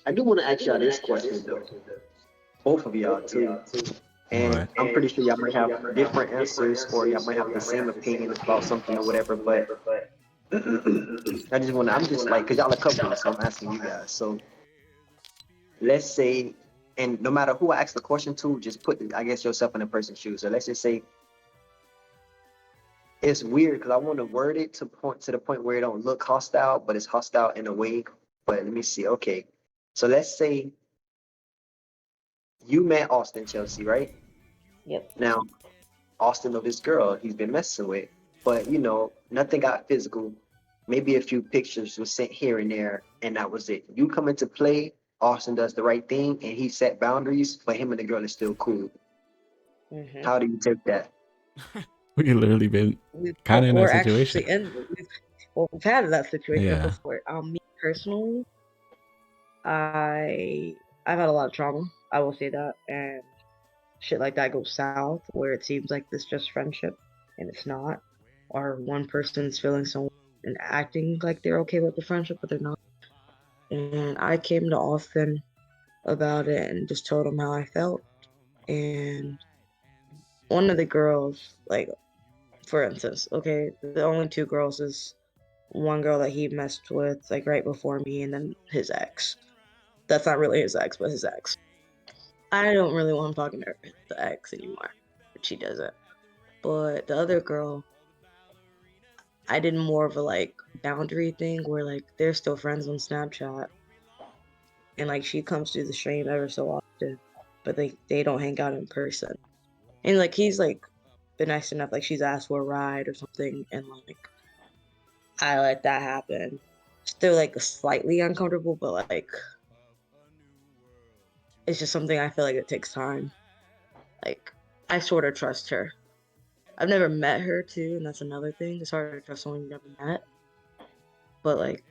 I do want to ask y'all this question though, both of y'all too. And What? I'm pretty sure y'all might have different answers or y'all might have the same opinion about something or whatever. But I just want to, I'm just like, cause y'all are couples, so I'm asking you guys. So let's say, and no matter who I ask the question to, just put, I guess, yourself in a person's shoes. So let's just say it's weird because I want to word it to the point where it don't look hostile, but it's hostile in a way. But let me see. Okay, so let's say you met Austin, Chelsea, right? Yep. Now Austin know this girl he's been messing with, but nothing got physical. Maybe a few pictures were sent here and there, and that was it. You come into play, Austin does the right thing, and he set boundaries, but him and the girl is still cool. Mm-hmm. How do you take that? We literally been kind of in that We're situation. actually in. We've had that situation Yeah. before. Me personally, I've had a lot of trauma. I will say that, and shit like that goes south where it seems like this just friendship, and it's not, or one person's feeling so and acting like they're okay with the friendship, but they're not. And I came to Austin about it and just told him how I felt. And one of the girls, like for instance, okay, the only two girls is one girl that he messed with like right before me, and then his ex. That's not really his ex, but his ex. I don't really want him talking to the ex anymore, but she doesn't. But the other girl, I did more of a like boundary thing where like they're still friends on Snapchat, and like she comes to the stream ever so often, but they don't hang out in person. And like he's like been nice enough, like she's asked for a ride or something, and like I let that happen. Still like slightly uncomfortable, but like it's just something I feel like it takes time. Like I sort of trust her. I've never met her too, and that's another thing. It's hard to trust someone you never met. But like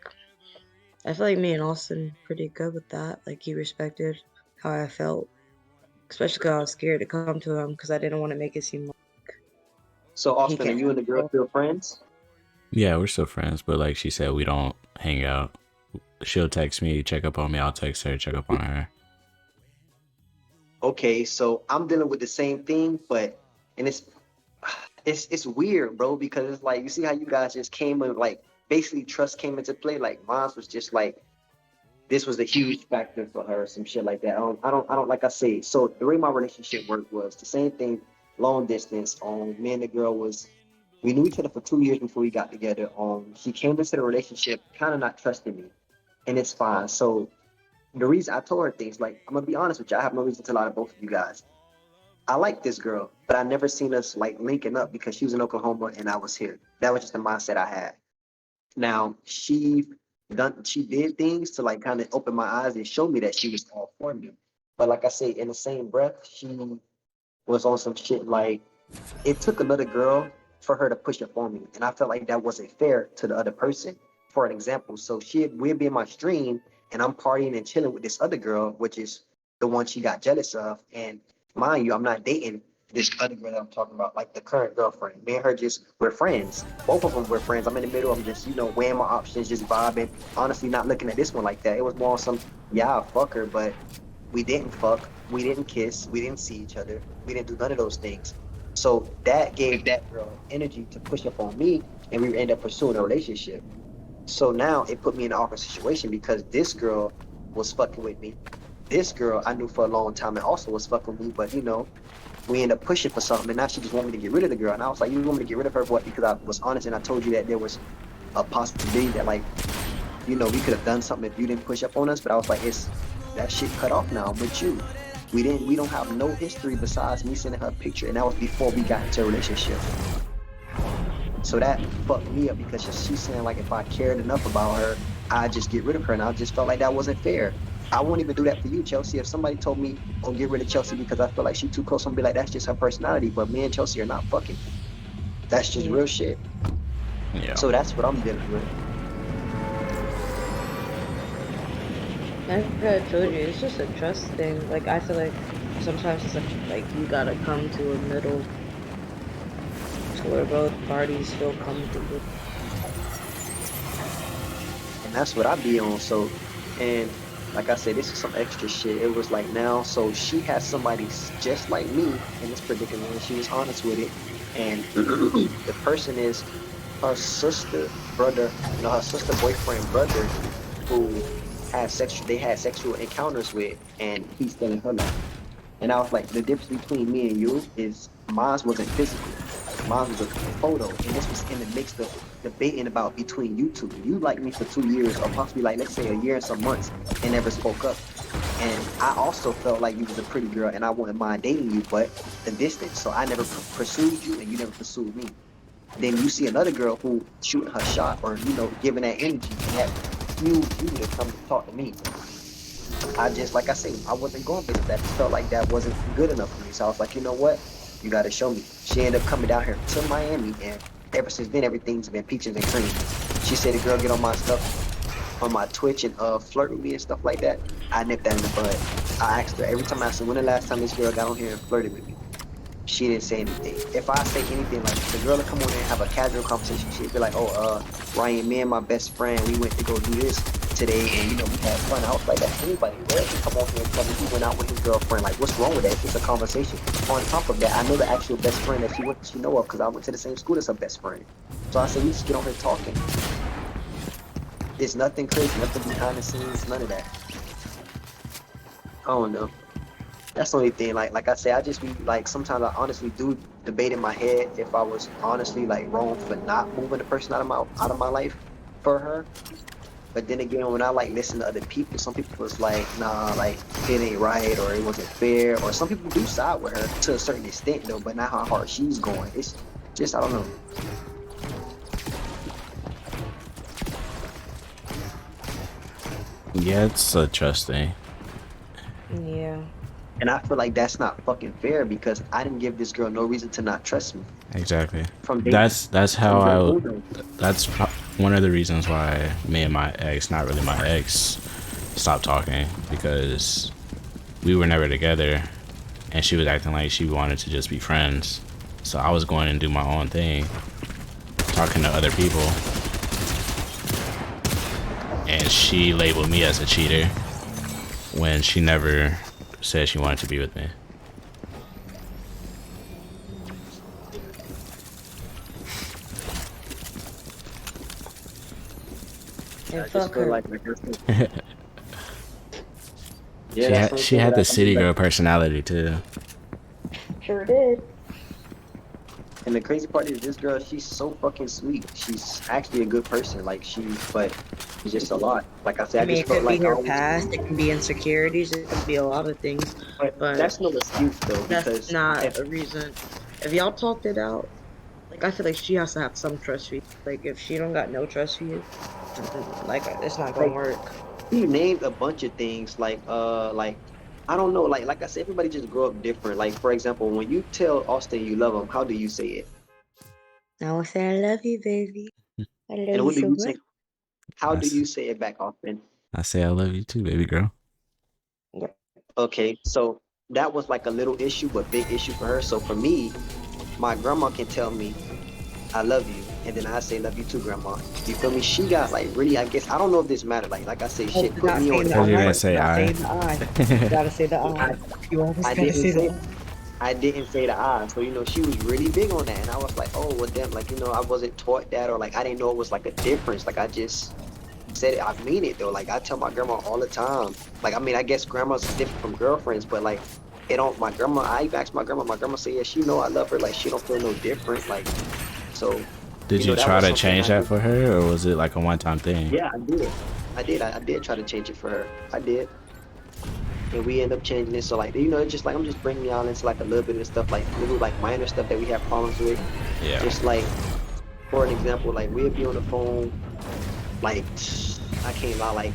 I feel like me and Austin pretty good with that. Like he respected how I felt, especially because I was scared to come to him because I didn't want to make it seem like So he Austin, are can't you and the girl handle. still friends? Yeah, we're still friends, but like she said, we don't hang out. She'll text me, check up on me. I'll text her, check up on her. Okay, so I'm dealing with the same thing, but and it's weird, bro, because it's like you see how you guys just came and like basically trust came into play. Like mine was just like this was a huge factor for her, some shit like that. I don't like I say. So the way my relationship worked was the same thing, long distance. Me and the girl was we knew each other for 2 years before we got together. She came into the relationship kind of not trusting me, and it's fine. So the reason I told her things like I'm gonna be honest with you, I have no reason to lie to both of you guys. I like this girl, but I never seen us like linking up because she was in Oklahoma and I was here. That was just the mindset I had. Now she did things to like kind of open my eyes and show me that she was all for me. But like I say, in the same breath, she was on some shit like it took another girl for her to push up on me, and I felt like that wasn't fair to the other person. For an example, so we'd be in my stream, and I'm partying and chilling with this other girl, which is the one she got jealous of. And mind you, I'm not dating this other girl that I'm talking about, like the current girlfriend. Me and her just we're friends. Both of them we're friends. I'm in the middle. I'm just weighing my options, just vibing. Honestly, not looking at this one like that. It was more on some yeah, fuck her, but we didn't fuck, we didn't kiss, we didn't see each other, we didn't do none of those things. So that gave that girl energy to push up on me, and we ended up pursuing a relationship. So now it put me in an awkward situation because this girl was fucking with me. This girl I knew for a long time and also was fucking with me, but we ended up pushing for something, and now she just wanted me to get rid of the girl. And I was like, you want me to get rid of her, what? Because I was honest and I told you that there was a possibility that like we could have done something if you didn't push up on us. But I was like, it's that shit cut off now. I'm with you. We don't have no history besides me sending her a picture, and that was before we got into a relationship. So that fucked me up because she's saying like if I cared enough about her, I'd just get rid of her, and I just felt like that wasn't fair. I won't even do that for you, Chelsea. If somebody told me, "Oh, get rid of Chelsea because I feel like she's too close," I'm be like, "That's just her personality." But me and Chelsea are not fucking. That's just Yeah. real shit. Yeah. So that's what I'm dealing with. Like I told you, it's just a trust thing. Like I feel like sometimes it's like you gotta come to a middle to where both parties feel comfortable. And that's what I be on. So, and like I said, this is some extra shit. It was like now, so she has somebody just like me in this predicament, and she was honest with it. And the person is her sister brother, her sister boyfriend brother, who they had sexual encounters with, and he's still in her life. And I was like, the difference between me and you is mine wasn't physical. Like mine was a photo, and this was in the mix of debating about between you two. You liked me for 2 years, or possibly like let's say a year and some months, and never spoke up. And I also felt like you was a pretty girl, and I wouldn't mind dating you, but the distance. So I never pursued you, and you never pursued me. Then you see another girl who shooting her shot, or giving that energy, and that fuels you to come talk to me. I just, like I say, I wasn't going based on that. I felt like that wasn't good enough for me. So I was like, you know what? You got to show me. She ended up coming down here to Miami, and ever since then, everything's been peaches and cream. She said the girl get on my stuff, on my Twitch, and flirt with me and stuff like that. I nipped that in the bud. I asked her every time. I said, when the last time this girl got on here and flirted with me? She didn't say anything. If I say anything, like the girl to come on and have a casual conversation, she'd be like, "Oh, Ryan, me and my best friend, we went to go do this today, and we had fun." I was like, "That's anybody. Where can come on here and tell me he went out with his girlfriend? Like, what's wrong with that? It's just a conversation." On top of that, I know the actual best friend that she know of because I went to the same school as her best friend. So I said, we just get on here talking. There's nothing crazy, nothing behind the scenes, none of that. I don't know. That's the only thing. Like I say, I just be like sometimes I honestly do debate in my head if I was honestly like wrong for not moving the person out of my life for her. But then again, when I like listen to other people, some people was like, nah, like it ain't right or it wasn't fair. Or some people do side with her to a certain extent though, but not how hard she's going. It's just I don't know. Yeah, it's a trust thing. Yeah. And I feel like that's not fucking fair because I didn't give this girl no reason to not trust me Exactly. from day That's how from day I. uno. That's one of the reasons why me and my ex, not really my ex, stopped talking because we were never together, and she was acting like she wanted to just be friends. So I was going and do my own thing, talking to other people, and she labeled me as a cheater when she never said she wanted to be with me. And I just fuck feel her. like yeah, that's what I'm She saying. had the Like, I mean, city girl personality too. Sure did. and the crazy part is this girl, she's so fucking sweet. She's actually a good person. But it's just a lot. Like I said, I I mean, just it felt could be like I her always, past, it can be insecurities, it could be a lot of things, but but that's no excuse though, that's because not if a reason. If y'all talked it out, like I feel like she has to have some trust for you. Like if she don't got no trust for you, like it's not gonna like work. he named a bunch of things, like I don't know, like I said, everybody just grow up different. Like for example, when you tell Austin you love him, how do you say it? I will say I love you, baby. I love And you what do so you much. say? How I, do s- you say it back, Austin? I say I love you too, baby girl. Yep. Okay, so that was like a little issue, but big issue for her. So for me, my grandma can tell me I love you, and then I say love you too, grandma. You feel me? She got like really, I guess I don't know if this mattered. Like I say, Oh, shit, you're put not me on saying it the Because as you a I. didn't friend. say You're not I. saying the I. You gotta say the I. I You always I gotta didn't say the say I. I didn't say the I. So she was really big on that, and I was like, oh well, damn, like I wasn't taught that, or like I didn't know it was like a difference. Like I just said it. I mean it though. Like I tell my grandma all the time. Like I mean, I guess grandmas is different from girlfriends, but like it don't. My grandma, I even asked my grandma. My grandma said, yeah, she know I love her. Like she don't feel no different. Like so, Did you that try was to something change I that did. for her, or was it like a one-time thing? Yeah, I did. I did try to change it for her. I did. And we end up changing it. So like, it's just like I'm just bringing y'all into like a little bit of stuff, like little like minor stuff that we have problems with. Yeah. Just like for an example, like we'll be on the phone, like I can't lie, like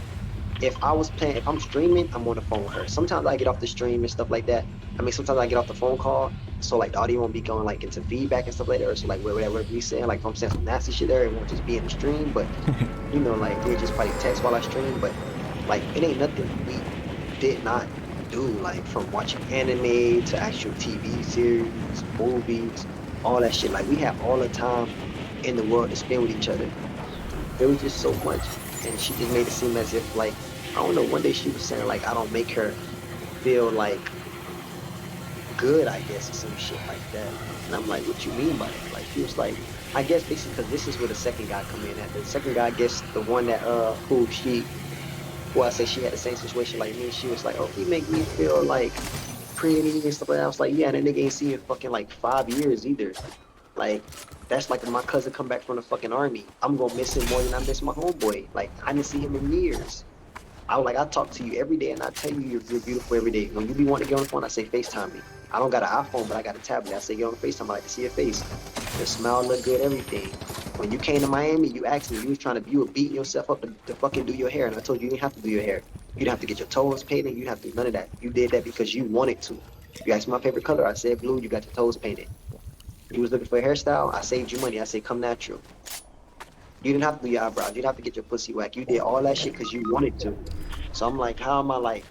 if I'm streaming, I'm on the phone with her. Sometimes I get off the stream and stuff like that. I mean, sometimes I get off the phone call, so like the audio won't be going like into feedback and stuff like that. Or so like whatever we saying, like if I'm saying some nasty shit there, it won't just be in the stream. But like we just probably text while I stream. But like it ain't nothing we did not do, like from watching anime to actual TV series, movies, all that shit. Like we have all the time in the world to spend with each other. It was just so much, and she just made it seem as if like I don't know. One day she was saying like I don't make her feel like good, I guess, or some shit like that. And I'm like, what you mean by that? Like she was like, I guess basically because this is where the second guy come in at. The second guy, I guess the one that who I say she had the same situation like me. She was like, oh, he make me feel like pretty and stuff like that. I was like, yeah, and that nigga ain't seen you in fucking like 5 years either. Like that's like if my cousin come back from the fucking army. I'm gonna miss him more than I miss my homeboy. Like I didn't see him in years. I was like, I talk to you every day and I tell you you're beautiful every day. When you be wanting to get on the phone, I say FaceTime me. I don't got an iPhone, but I got a tablet. I say get on the FaceTime. I like to see your face. Your smile look good, everything. When you came to Miami, you asked me, you was trying to, you were beating yourself up to fucking do your hair. And I told you you didn't have to do your hair. You didn't have to get your toes painted. You didn't have to do none of that. You did that because you wanted to. You asked me my favorite color. I said blue. You got your toes painted. You was looking for a hairstyle. I saved you money. I say come natural. You didn't have to do your eyebrows. You didn't have to get your pussy whacked. You did all that shit because you wanted to. So I'm like, how am I like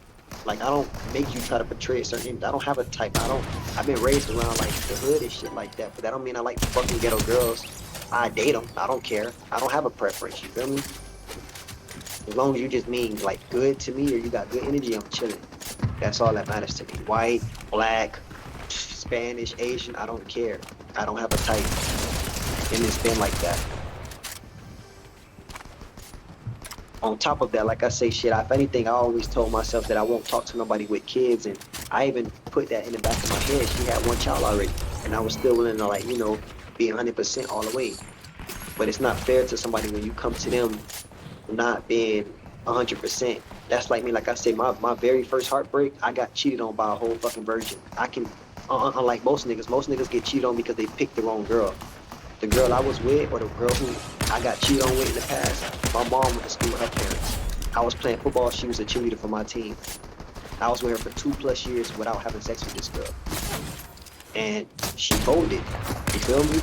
I don't make you try to portray a certain. I don't have a type. I don't. I've been raised around like the hood and shit like that, but that don't mean I like fucking ghetto girls. I date them. I don't care. I don't have a preference. You feel me? As long as you just mean like good to me or you got good energy, I'm chilling. That's all that matters to me. White, black, Spanish, Asian. I don't care. I don't have a type, and it's been like that. On top of that, like I say, shit, if anything, I always told myself that I won't talk to nobody with kids. And I even put that in the back of my head. She had one child already. And I was still willing to, like, be 100% all the way. But it's not fair to somebody when you come to them not being 100%. That's like me. Like I say, my very first heartbreak, I got cheated on by a whole fucking virgin. Unlike most niggas get cheated on because they picked the wrong girl. The girl I was with or the girl who I got cheated on with in the past, my mom went to school with her parents. I was playing football, she was a cheerleader for my team. I was with her for 2+ years without having sex with this girl. And she folded. You feel me?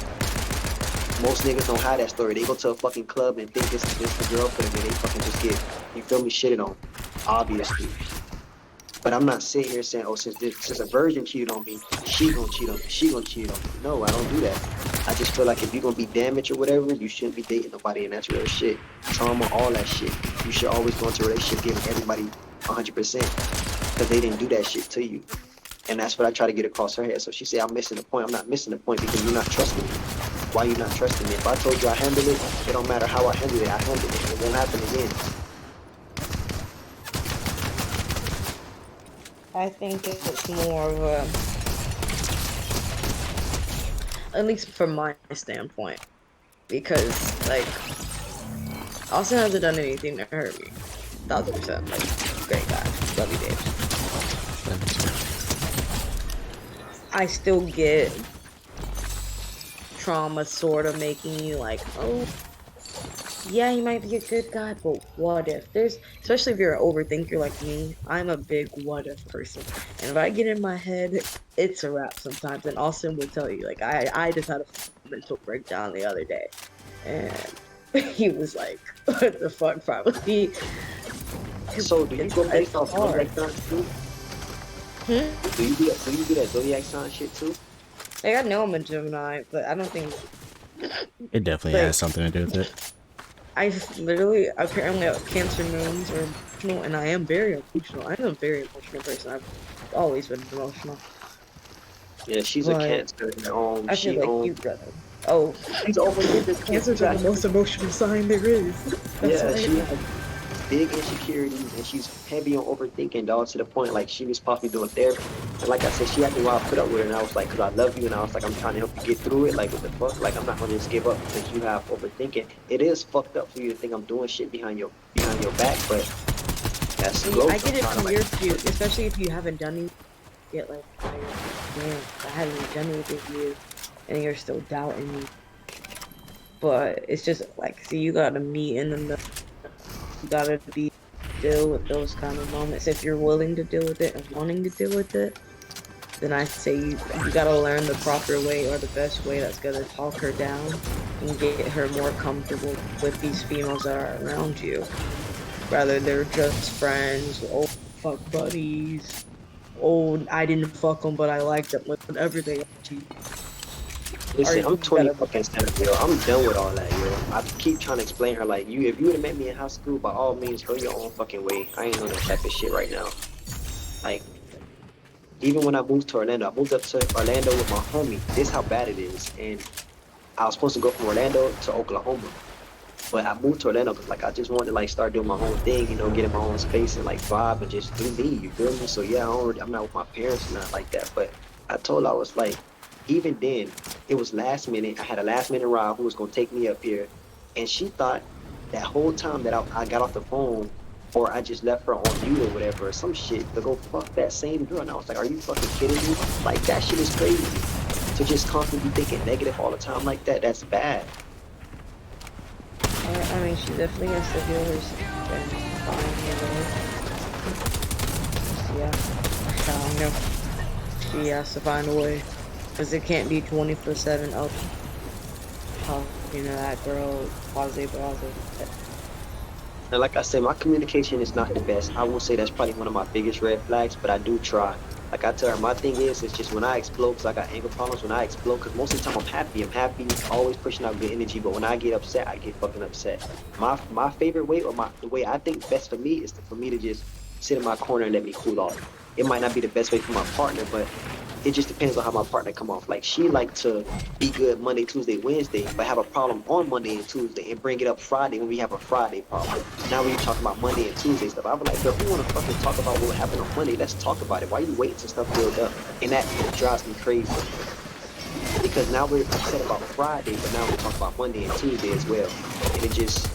Most niggas don't have that story. They go to a fucking club and think this the girl for them and they fucking just get, you feel me, shitted on. Obviously. But I'm not sitting here saying, oh, since a virgin cheated on me, she gonna cheat on me. She gonna cheat on me. No, I don't do that. I just feel like if you're gonna be damaged or whatever, you shouldn't be dating nobody, and that's real shit. Trauma, all that shit. You should always go into a relationship giving everybody 100% because they didn't do that shit to you. And that's what I try to get across her head. So she said, I'm missing the point. I'm not missing the point because you're not trusting me. Why you not trusting me? If I told you I handled it, it don't matter how I handled it. I handled it. It won't happen again. I think it's more of a, at least from my standpoint, because like Austin hasn't done anything to hurt me. 1000%, like great guy, love you, Dave. I still get trauma sort of making you like, oh, yeah, he might be a good guy, but what if? Especially if you're an overthinker like me, I'm a big what if person. And if I get in my head, it's a wrap sometimes. And Austin will tell you, like, I just had a mental breakdown the other day. And he was like, what the fuck, probably. So do you go based off hard. zodiac signs too? Hmm? Do you do that zodiac sign shit too? Like, I know I'm a Gemini, but I don't think, It definitely like, has something to do with it. I literally, apparently, Cancer moons are emotional, and I am very emotional. I'm a very emotional person. I've always been emotional. Yeah, she's a But Cancer. I feel like you, brother. Oh, She's overthinking. Cancers are the most emotional sign there is. That's Yeah, why. she has big insecurities and she's heavy on overthinking, dog, to the point like she was possibly doing therapy. And like I said, she had me while I put up with her, and I was like, because I love you, and I was like, I'm trying to help you get through it. Like, what the fuck? Like, I'm not gonna just give up because you have overthinking. It is fucked up for you to think I'm doing shit behind your back, but that's growth. I get it I'm trying from to your like. view, especially if you haven't done it. Get like, damn, I haven't done it with you, and you're still doubting me. But it's just like, see, you gotta meet in the middle. You gotta deal with those kind of moments. If you're willing to deal with it and wanting to deal with it, then I say you gotta learn the proper way or the best way that's gonna talk her down and get her more comfortable with these females that are around you. Rather they're just friends, old fuck buddies, old I didn't fuck them but I liked them, whatever they are to you. Or Listen, I'm you 20 gotta fucking 7, yo. I'm done with all that, yo. I keep trying to explain her like if you would have met me in high school, by all means, go your own fucking way. I ain't on that type of shit right now. Like, even when I moved to Orlando, I moved up to Orlando with my homie. This how bad it is. And I was supposed to go from Orlando to Oklahoma. But I moved to Orlando because like I just wanted to like start doing my own thing, get in my own space and like vibe and just do me. You feel me? So yeah, I'm not with my parents and not like that. But I told her I was like, even then, it was last minute. I had a last minute ride who was gonna take me up here, and she thought that whole time that I got off the phone or I just left her on mute or whatever or some shit to go fuck that same girl. And I was like, are you fucking kidding me? Like that shit is crazy. To just constantly be thinking negative all the time like that, that's bad. I mean, she definitely has to heal herself and find her way. Yeah, I don't know. She has to find a way. Because it can't be 24/7 up talking to that girl, blase blase. And like I said, my communication is not the best. I will say that's probably one of my biggest red flags, but I do try. Like I tell her, my thing is, it's just when I explode, because I got anger problems, when I explode, because most of the time I'm happy, always pushing out good energy. But when I get upset, I get fucking upset. My favorite way, or the way I think best for me, is for me to just sit in my corner and let me cool off. It might not be the best way for my partner, but it just depends on how my partner come off. Like she like to be good Monday, Tuesday, Wednesday, but have a problem on Monday and Tuesday and bring it up Friday when we have a Friday problem. Now when you talk about Monday and Tuesday stuff, I'm like, girl, if we want to fucking talk about what happened on Monday, let's talk about it. Why you waiting till stuff build up? And that drives me crazy because now we're upset about Friday, but now we're talking about Monday and Tuesday as well. And it just,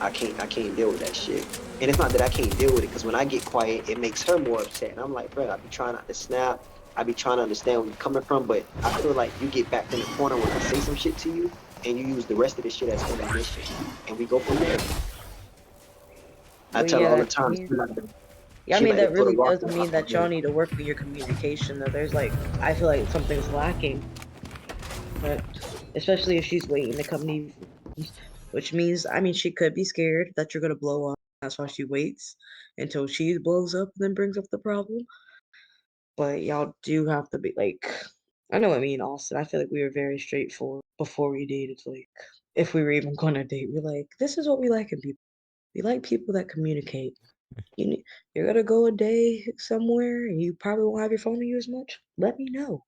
I can't deal with that shit. And it's not that I can't deal with it because when I get quiet, it makes her more upset. And I'm like, bro, I be trying not to snap. I be trying to understand where you're coming from, but I feel like you get backed in the corner when I say some shit to you, and you use the rest of the shit as ammunition, and we go from there. I Well, tell yeah, her all the that time. means. Yeah, I She mean, like to that put a really rock does on mean top of that y'all me. need to work on your communication, though. There's like, I feel like something's lacking, but especially if she's waiting to come to you, which means, I mean, she could be scared that you're gonna blow up. That's why she waits until she blows up and then brings up the problem. But y'all do have to be like, I know what I mean, Austin. I feel like we were very straightforward before we dated. Like, if we were even gonna date, we're like, this is what we like in people. We like people that communicate. You're gonna go a day somewhere and you probably won't have your phone to use much. Let me know.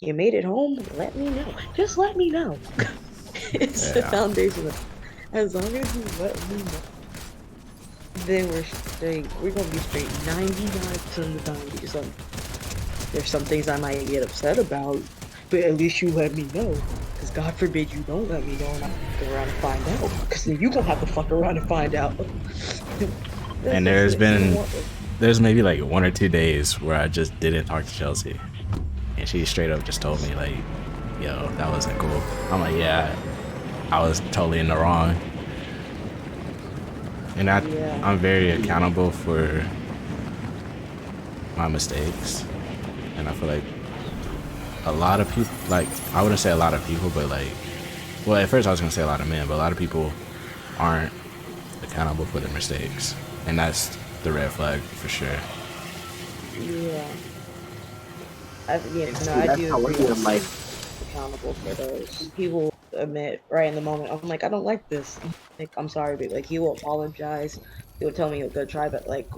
You made it home. Let me know. Just let me know. It's the Yeah. foundation of as long as you let me know, then we're straight. We're gonna be straight 99% of the time because there's some things I might get upset about, but at least you let me know. Because God forbid you don't let me know and I fuck around and find out. Because then you gonna have to fuck around and find out. That's And just it. You don't want this. there's maybe like 1 or 2 days where I just didn't talk to Chelsea, and she straight up just told me like, "Yo, that wasn't cool." I'm like, "Yeah, I was totally in the wrong," and Yeah. I'm very accountable for my mistakes, and I feel like a lot of people, like I wouldn't say a lot of people, but like, well, at first I was gonna say a lot of men, but a lot of people aren't accountable for their mistakes, and that's the red flag for sure. Yeah. And No, see, I that's do how agree. I am. Like, Accountable for those. He will admit right in the moment, I'm like, I don't like this. Like, I'm sorry, but like he will apologize. He will tell me he'll go try, but like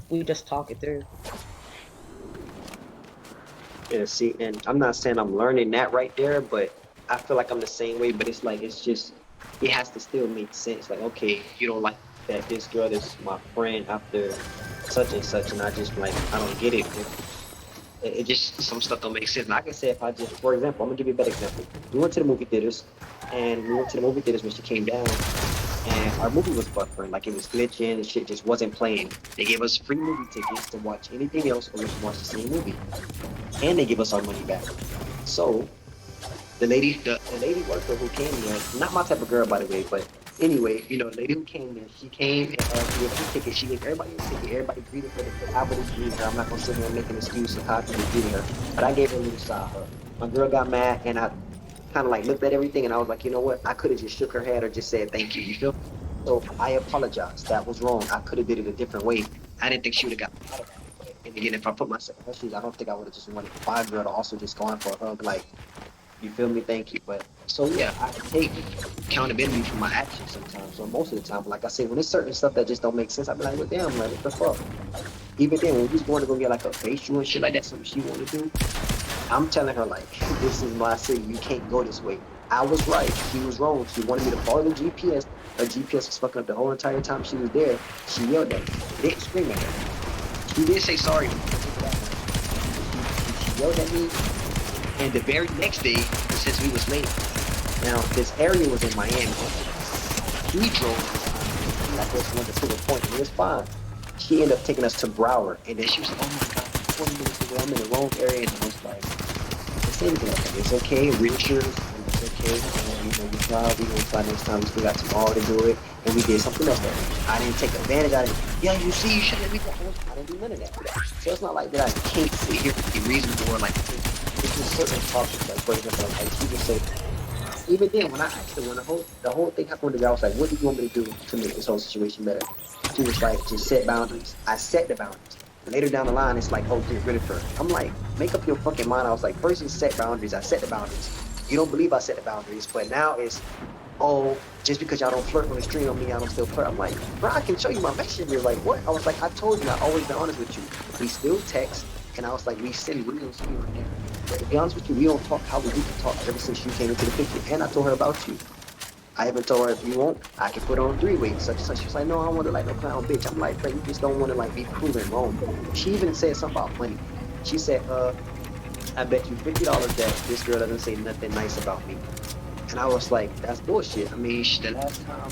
we just talk it through. yeah, see, and I'm not saying I'm learning that right there, but I feel like I'm the same way. But it's like it's just it has to still make sense. Like, okay, you don't like that this girl is my friend after such and such, and I just like I don't get it. It just some stuff don't make sense. And I can say if I just, for example, I'm gonna give you a better example. We went to the movie theaters, and we went to the movie theaters when she came down, and our movie was buffering, like it was glitching, and shit just wasn't playing. They gave us free movie tickets to watch anything else, or just watch the same movie, and they give us our money back. So the lady worker who came there, not my type of girl by the way, but anyway, the lady who came there, she came and she gave us a ticket. She gave everybody a ticket. Everybody greeted her the way I would have greeted her. I'm not gonna sit here and make an excuse of how I could have greeted her, but I gave her a little side hug. My girl got mad, and I kind of like looked at everything, and I was like, you know what? I could have just shook her hand or just said thank you. You feel? So I apologize. That was wrong. I could have did it a different way. I didn't think she would have got mad about it. And again, if I put myself in her shoes, I don't think I would have just wanted my girl to also just go in for a hug. Like You feel me? Thank you. But so yeah, I take accountability for my actions sometimes. So most of the time, like I said, when there's certain stuff that just don't make sense, I be like, well, damn, like what the fuck? Even then, when we was going to go get like a facial and shit like that, something she wanted to do, I'm telling her like, this is my city. You can't go this way. I was right. She was wrong. She wanted me to follow the GPS. Her GPS was fucking up the whole entire time she was there. She yelled at me. I didn't scream at her. She did say sorry. She yelled at me. And the very next day, since we was late, now this area was in Miami. We drove. Like this went to a point, and it was fine. She ended up taking us to Broward, and then she was like, "Oh my God, 20 minutes away. I'm in the wrong area." And I was like, "It's anything like that. It's okay. Reassurance. It's okay. We tried. We gonna try next time. We still got tomorrow to do it." And we did something else that I didn't take advantage of it. Yeah, you see, you should let me go. I didn't do none of that. So it's not like that I can't sit here and be reasonable or like it's just certain topics. Like for example, like she just said. Even then, when I asked her, when the whole thing happened, I was like, "What do you want me to do to make this whole situation better?" She was like, "Just set boundaries." I set the boundaries. Later down the line, it's like, "Oh, get rid of her." I'm like, "Make up your fucking mind." I was like, first you set boundaries. I set the boundaries. You don't believe I set the boundaries, but now it's, "Oh, just because y'all don't flirt on the stream on me, I don't still flirt." I'm like, "Bro, I can show you my messages." Like, what? I was like, "I told you, I always been honest with you. We still text." And I was like, "We send reels here and there." But to be honest with you, we don't talk how we used to talk ever since you came into the picture. And I told her about you. I even told her, if you want, I can put on 3-way, such and such. She's like, "No, I don't want to like no clown bitch." I'm like, "Bro, you just don't want to like be proven wrong." She even said something about money. She said, "I bet you $50 that this girl doesn't say nothing nice about me." And I was like, "That's bullshit." I mean, the last time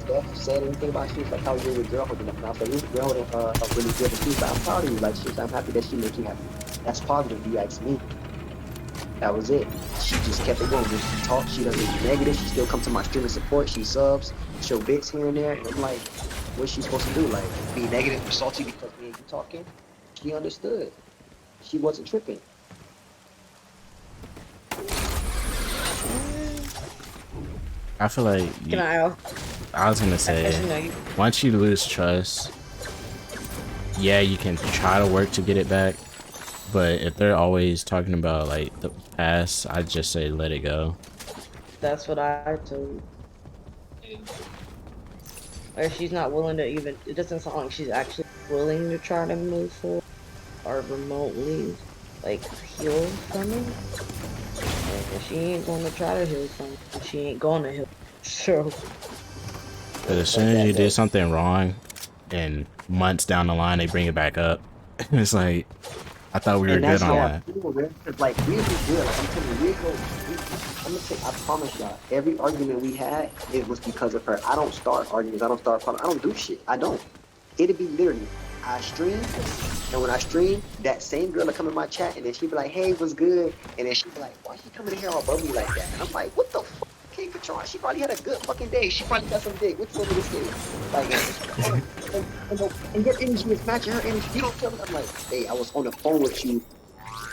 Steph said anything about, she was like, "How was your girl holding up?" And I was like, "Your girl holding up really good." And she was like, "I'm proud of you." Like, she was like, "I'm happy that she made you happy." That's positive. You ask me. That was it. She just kept it going. Just talk. She doesn't be negative. She still come to my streaming support. She subs, show bits here and there. And I'm like, what's she supposed to do? Like, be negative or salty because me and you talking? She understood. She wasn't tripping. I feel like Can I? I was gonna say, Actually, no. once you lose trust, yeah, you can try to work to get it back. But if they're always talking about like the past, I just say let it go. That's what I told. Or she's not willing to even. It doesn't sound like she's actually willing to try to move forward or remotely like heal from it. And she ain't gonna try to heal from it. And she ain't gonna heal. So But as Like soon as you that, did something wrong, and months down the line they bring it back up, it's like I thought we were and good that's on how I that. feel, man. Cause like we be good. Like I'm telling you, I'm gonna say, I promise y'all, every argument we had, it was because of her. I don't start arguments. I don't start problems. I don't do shit. I don't. It'd be literally, I stream, and when I stream, that same girl will come in my chat, and then she'd be like, "Hey, what's good?" And then she'd be like, "Why she coming in here all bubbly like that?" And I'm like, "What the fuck? Can't control her. She probably had a good fucking day. She probably got some dick. What you want me to say?" Like, and your energy is matching her energy. You don't tell me. I'm like, "Hey, I was on the phone with you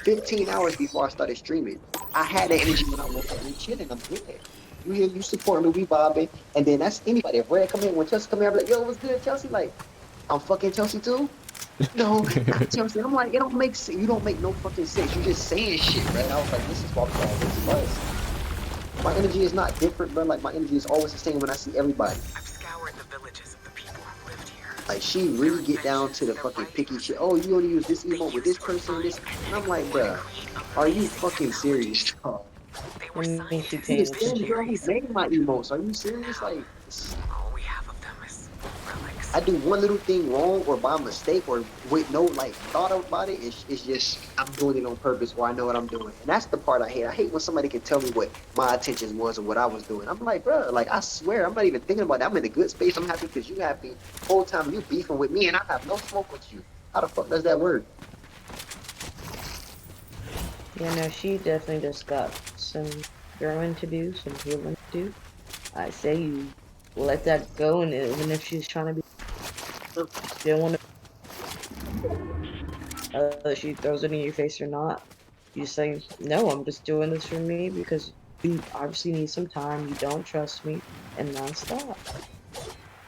15 hours before I started streaming. I had that energy when I woke up. We chilling. I'm good. You hear you supporting me, we vibing, and then that's anybody. If Red come in, when Chelsea come in, I'm like, "Yo, what's good, Chelsea?" Like, I'm fucking Chelsea too. No, not Chelsea. I'm like, it don't make sense. You don't make no fucking sense. You just saying shit, right? And I was like, this is why we always fuss. My energy is not different, bro. Like my energy is always the same when I see everybody. I've scoured the villages of the people who lived here. Like she Their really get down to inventions, the their fucking picky shit. livelihoods. "Oh, you only use this They emote with used this to person, refine this," and and I'm like, explore and bruh, create are you amazing fucking serious? technologies. Oh, They were when she scientists, paying this same attention. girl who visionaries. made my emotes. Are you And serious? now, Like, all we have of them is relics. I do one little thing wrong or by mistake or with no like thought about it. It's just I'm doing it on purpose or I know what I'm doing. And that's the part I hate. I hate when somebody can tell me what my intentions was or what I was doing. I'm like, bro, like I swear I'm not even thinking about that. I'm in a good space. I'm happy because you happy. Whole time you beefing with me and I have no smoke with you. How the fuck does that work? Yeah, no, she definitely just got some growing to do, some healing to do. I say you let that go, and even if she's trying to be, she don't want to, she throws it in your face or not. You say, no, I'm just doing this for me because you obviously need some time. You don't trust me, and that's that.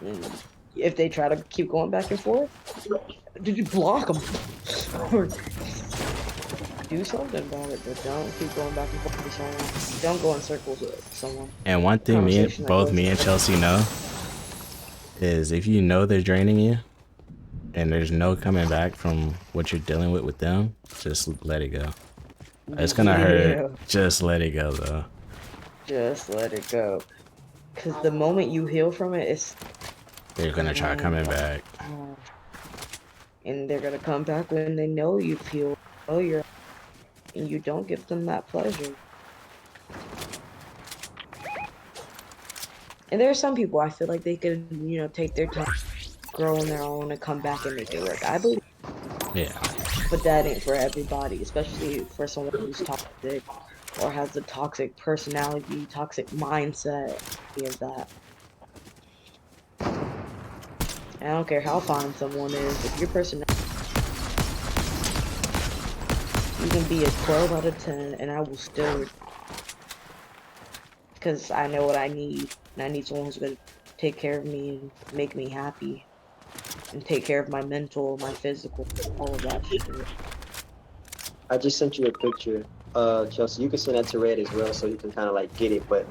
And if they try to keep going back and forth, did you block them? Or do something about it, but don't keep going back and forth with someone. Don't go in circles with someone. And one thing Conversation that both goes me and nowhere. Chelsea know is if you know they're draining you and there's no coming back from what you're dealing with them, just let it go. It's gonna hurt. Yeah, Just let it go though. just let it go. Cause the moment you heal from it, it's They're gonna try coming back. oh, and they're gonna come back when they know you've healed. Oh, you're and you don't give them that pleasure. And there are some people I feel like they could, take their time, grow on their own, and come back and make it work. I believe, Yeah. but that ain't for everybody, especially for someone who's toxic or has a toxic personality, toxic mindset, any of that. And I don't care how fine someone is, if your personality, you can be a 12 out of 10, and I will still, because I know what I need, and I need someone who's gonna take care of me and make me happy, and take care of my mental, my physical, all of that shit. I just sent you a picture, Chelsea. You can send that to Red as well, so you can kind of like get it. But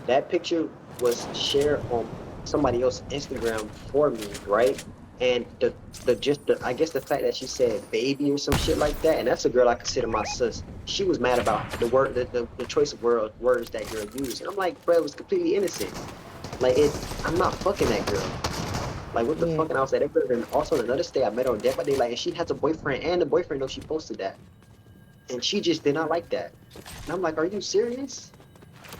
that picture was shared on somebody else's Instagram for me, right? And I guess the fact that she said baby or some shit like that, and that's a girl I consider my sis. She was mad about the word, the choice of words that girl used, and I'm like, bro, it was completely innocent. Like I'm not fucking that girl. Like what the Yeah, fuck? And I was like, that could have been also on another day. I met her on Death by Day, like, and she has a boyfriend, and the boyfriend knows she posted that. And she just did not like that. And I'm like, are you serious?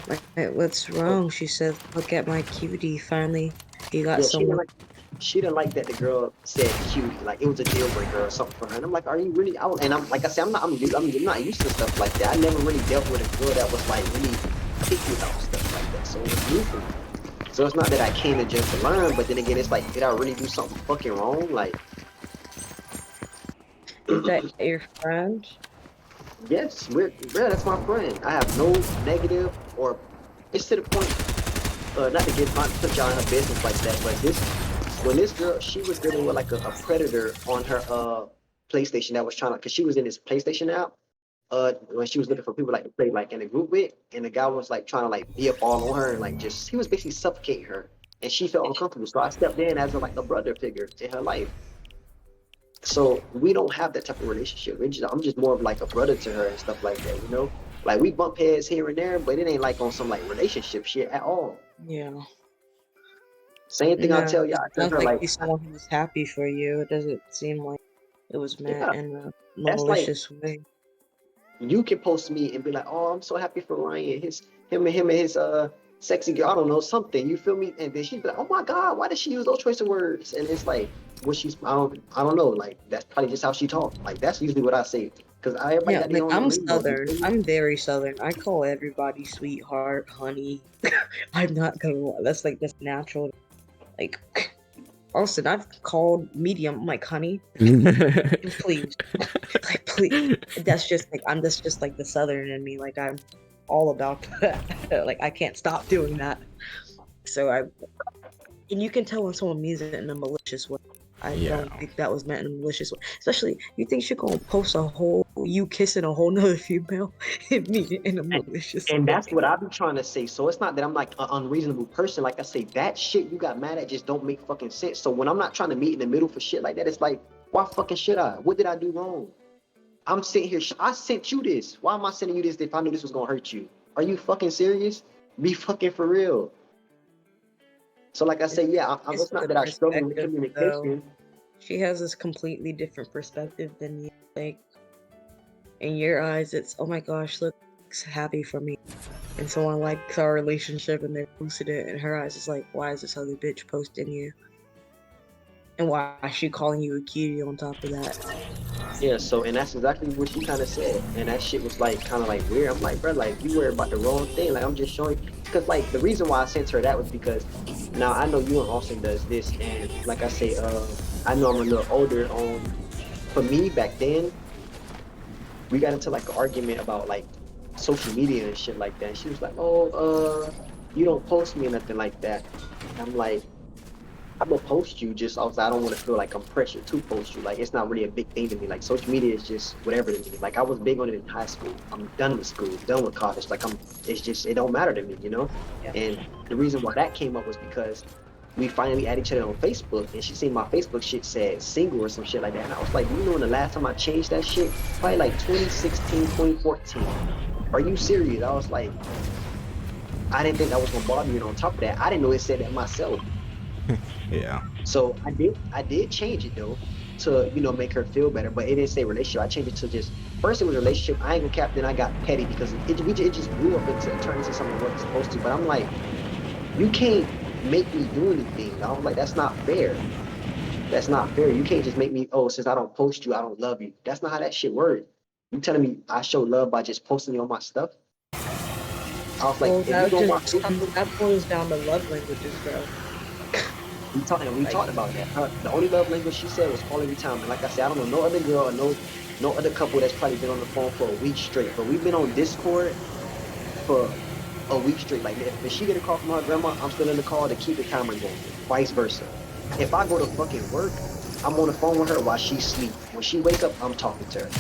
like, what's wrong? She said, look at my cutie, finally, he got Yeah, someone. she didn't like that the girl said cutie, like it was a deal breaker or something for her. And I'm like, are you really out? And I'm like I said, I'm not used to stuff like that. I never really dealt with a girl that was like really picky about stuff like that. So it was new for me. So it's not that I came to just to learn, but then again, it's like, did I really do something fucking wrong? Like, Is that your friend? yes, yeah, that's my friend. I have no negative or it's to the point. Not to get not to put y'all in her business like that, but when this girl, she was dealing with like a predator on her PlayStation that was trying to, cause she was in this PlayStation app when she was looking for people like to play like in a group with, and the guy was like trying to like be up all on her and like just he was basically suffocating her, and she felt uncomfortable. So I stepped in as like a brother figure in her life. So we don't have that type of relationship. I'm just more of like a brother to her and stuff like that, you know. Like we bump heads here and there, but it ain't like on some like relationship shit at all. Yeah. Same thing I No, tell it y'all. I tell sounds her like like, he's someone who was happy for you. It doesn't seem like it was meant yeah, in a that's like malicious way. you can post me and be like, oh, I'm so happy for Ryan, him and his sexy girl, I don't know, something. You feel me? And then she'd be like, oh my God, why did she use those choice of words? And it's like what she's I don't know. Like that's probably just how she talks. Like that's usually what I say. Cause everybody Yeah, got their like own I'm lingo. You Southern. feel me? I'm very Southern. I call everybody sweetheart, honey. I'm not gonna lie. That's natural. Like Austin, I've called medium. I'm like, honey, please, like, please. That's just like that's just like the Southern in me. Like I'm all about that. Like I can't stop doing that. So and you can tell when someone means it in a malicious way. I Yeah. don't think that was meant in a malicious way. Especially, you think she's gonna post a whole you kissing a whole nother female and mean it in a And, malicious and way. that's what I be trying to say. So it's not that I'm like an unreasonable person. Like I say, that shit you got mad at just don't make fucking sense. So when I'm not trying to meet in the middle for shit like that, it's like, why fucking should I? What did I do wrong? I'm sitting here. I sent you this. Why am I sending you this if I knew this was gonna hurt you? Are you fucking serious? Be fucking for real. So like I say, yeah, It's it's not the that I struggle with perspective, though. communication. She has this completely different perspective than you. Like, in your eyes, it's, oh my gosh, looks happy for me. And someone likes our relationship and they posted it. In her eyes, it's like, why is this other bitch posting you? And why is she calling you a cutie on top of that? Yeah, so and that's exactly what she kind of said, and that shit was like kind of like weird. I'm like, bro, like you worried about the wrong thing. Like I'm just showing, because like the reason why I sent her that was because now I know you and Austin does this, and like I say, I know I'm a little older. For me back then, we got into like an argument about like social media and shit like that. And she was like, oh, you don't post me or nothing like that. And I'm like, I'm gonna post you just also I don't want to feel like I'm pressured to post you. Like it's not really a big thing to me. Like social media is just whatever to me. Like I was big on it in high school. I'm done with school, done with college. Like I'm it's just it don't matter to me, you know? Yeah. And the reason why that came up was because we finally added each other on Facebook and she seen my Facebook shit said single or some shit like that. And I was like, you know when the last time I changed that shit? Probably like 2016, 2014. Are you serious? I was like, I didn't think that was gonna bother you. And on top of that, I didn't know it said that myself. Yeah. So I did change it though to make her feel better, but it didn't say relationship. I changed it to just first it was a relationship. I ain't gonna cap. Then I got petty because it just blew up into turned into something it wasn't supposed to. But I'm like, you can't make me do anything. I was like, that's not fair. That's not fair. You can't just make me, oh, since I don't post you, I don't love you. That's not how that shit works. You telling me I show love by just posting you on my stuff? I was like, Well, if you go on my that boils down to love languages, bro. we Like, talked about that. The only love language she said was quality time. And like I said, I don't know no other girl or no other couple that's probably been on the phone for a week straight. But we've been on Discord for a week straight. Like if she get a call from her grandma, I'm still in the call to keep the timer going. Vice versa. If I go to fucking work, I'm on the phone with her while she sleep. When she wake up, I'm talking to her.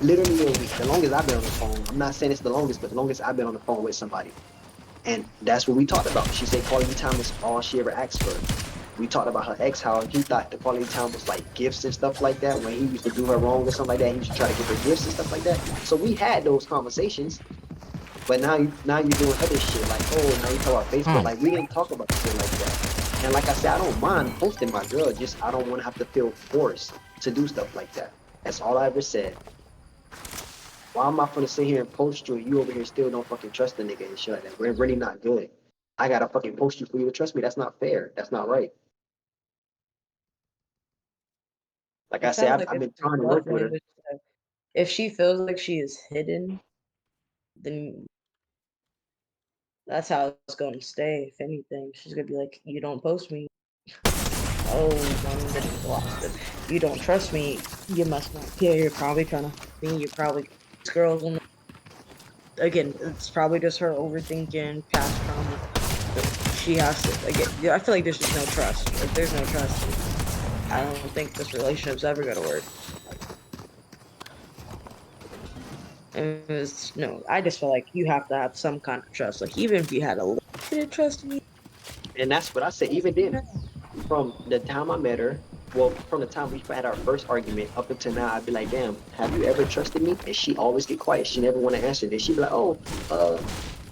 Literally a week. The longest I've been on the phone. I'm not saying it's the longest, but the longest I've been on the phone with somebody. And that's what we talked about. She said quality time is all she ever asked for. We talked about her ex, how he thought the quality time was like gifts and stuff like that. When he used to do her wrong or something like that, he used to try to give her gifts and stuff like that. So we had those conversations. But now you're doing other shit like, oh, now you talk about Facebook. Oh, Like we didn't talk about shit like that. And like I said, I don't mind posting my girl. Just I don't want to have to feel forced to do stuff like that. That's all I ever said. Why am I gonna sit here and post you and you over here still don't fucking trust the nigga and shit like that? We're really not good. I gotta fucking post you for you to trust me. That's not fair. That's not right. Like I it said, sounds I've, like I've it's been her trying to love work with her. language. If she feels like she is hidden, then that's how it's going to stay. If anything, she's gonna be like, "You don't post me. Oh, one minute lost. It. You don't trust me. You must not care. You're probably trying to me. You're probably this girl's on. Again, it's probably just her overthinking past trauma. But she has to. Again, yeah, I feel like there's just no trust. If there's no trust, I don't think this relationship's ever gonna work. And it's, no, I just feel like you have to have some kind of trust. Like even if you had a little bit of trust in me, And that's what I said. Even then, from the time I met her, well, from the time we had our first argument up until now, I'd be like, damn, have you ever trusted me? And she always get quiet. She never want to answer. Then she'd be like, oh,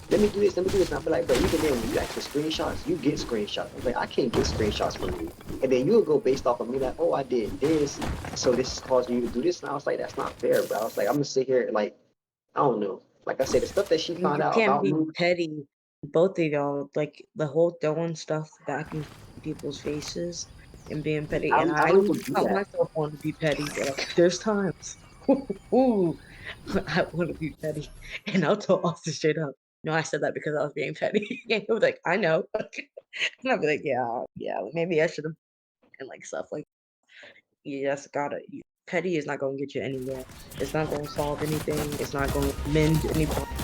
let me do this, let me do this. And I'd be like, but even then, when you ask for screenshots, you get screenshots. I'm like, I can't get screenshots from you. And then you'll go based off of me like, oh, I did this, so this is causing you to do this. And I was like, that's not fair, bro. I was like, I'm gonna sit here like, I don't know. Like I said, the stuff that she found you out can't about be me, petty. Both of y'all, like the whole throwing stuff back in people's faces and being petty. And I I don't even even do caught that. myself wanting to be petty, but like, there's times, ooh, I want to be petty, and I'll tell Austin straight up. No, I said that because I was being petty. And he was like, I know. And I'll be like, yeah, yeah, maybe I should have, and like stuff like, you just gotta, petty is not going to get you anywhere. It's not going to solve anything. It's not going to mend any problem.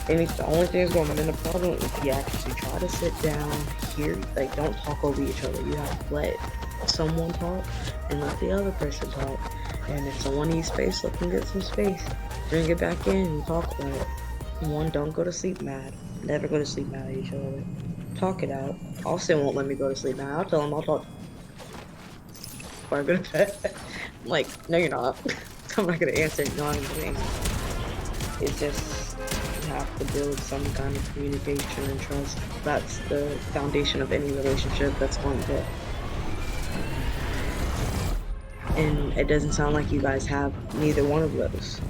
The only thing that's going to mend a problem is if you actually try to sit down, hear, like, don't talk over each other. You have to let someone talk and let the other person talk. And if someone needs space, let them get some space. Bring it back in and talk about it. One, don't go to sleep mad. Never go to sleep mad at each other. Talk it out. Austin won't let me go to sleep mad. I'll tell him I'll talk before I go to bed. I'm like, no, you're not. I'm not gonna answer. No, I'm gonna answer. It's just you have to build some kind of communication and trust. That's the foundation of any relationship that's going to. And it doesn't sound like you guys have neither one of those.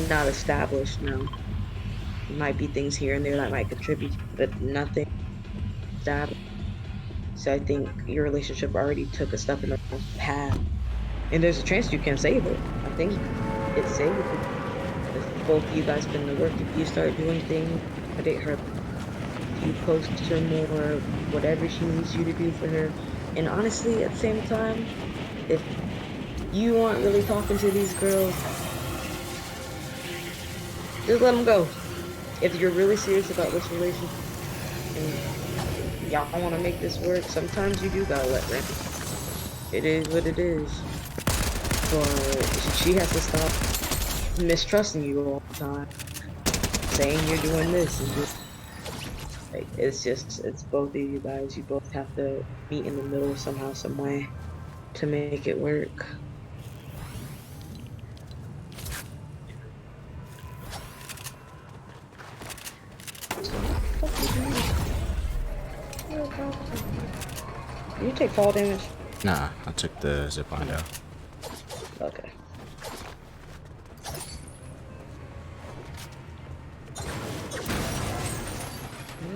Not established now. Might be things here and there that might contribute, but nothing established. So I think your relationship already took a step in the wrong path. And there's a chance you can save it. I think it's savable. If both of you guys put in the work, if you start doing things, accommodate her, if you post her more, whatever she needs you to do for her. And honestly, at the same time, if you aren't really talking to these girls, just let them go. If you're really serious about this relationship, and y'all want to make this work. Sometimes you do gotta let Randy. It is what it is. But she has to stop mistrusting you all the time, saying you're doing this and just like it's both of you guys. You both have to meet in the middle somehow, some way to make it work. Did you take fall damage? Nah, I took the zipline down. Okay.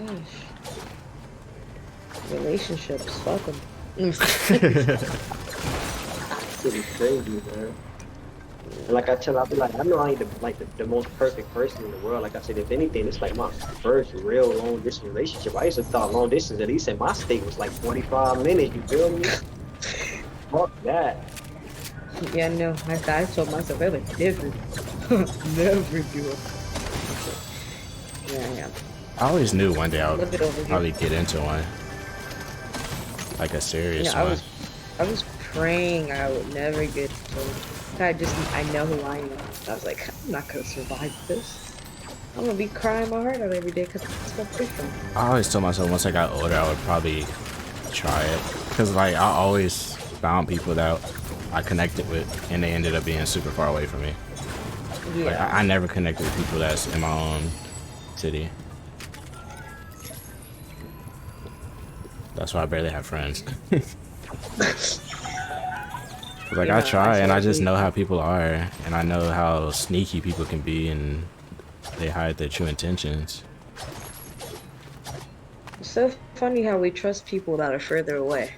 Gosh. Relationships, fuck them. It's crazy, man. And like I be like, I know I ain't the most perfect person in the world. Like I said, if anything, it's like my first real long distance relationship. I used to thought long distance, at least in my state, was like 45 minutes. You feel me? Fuck that. Yeah, no, I told myself, I would never, never do it. Yeah. I always knew one day I Flip would it over here. probably get into one. Like a serious I one. was praying I would never get to it. I know who I am. I was like, I'm not gonna survive this. I'm gonna be crying my heart out every day because it's my boyfriend. I always told myself once I got older I would probably try it. Because like I always found people that I connected with and they ended up being super far away from me. Yeah. Like I never connected with people that's in my own city. That's why I barely have friends. Like Yeah, I try and I just absolutely. know how people are and I know how sneaky people can be and they hide their true intentions. It's so funny how we trust people that are further away.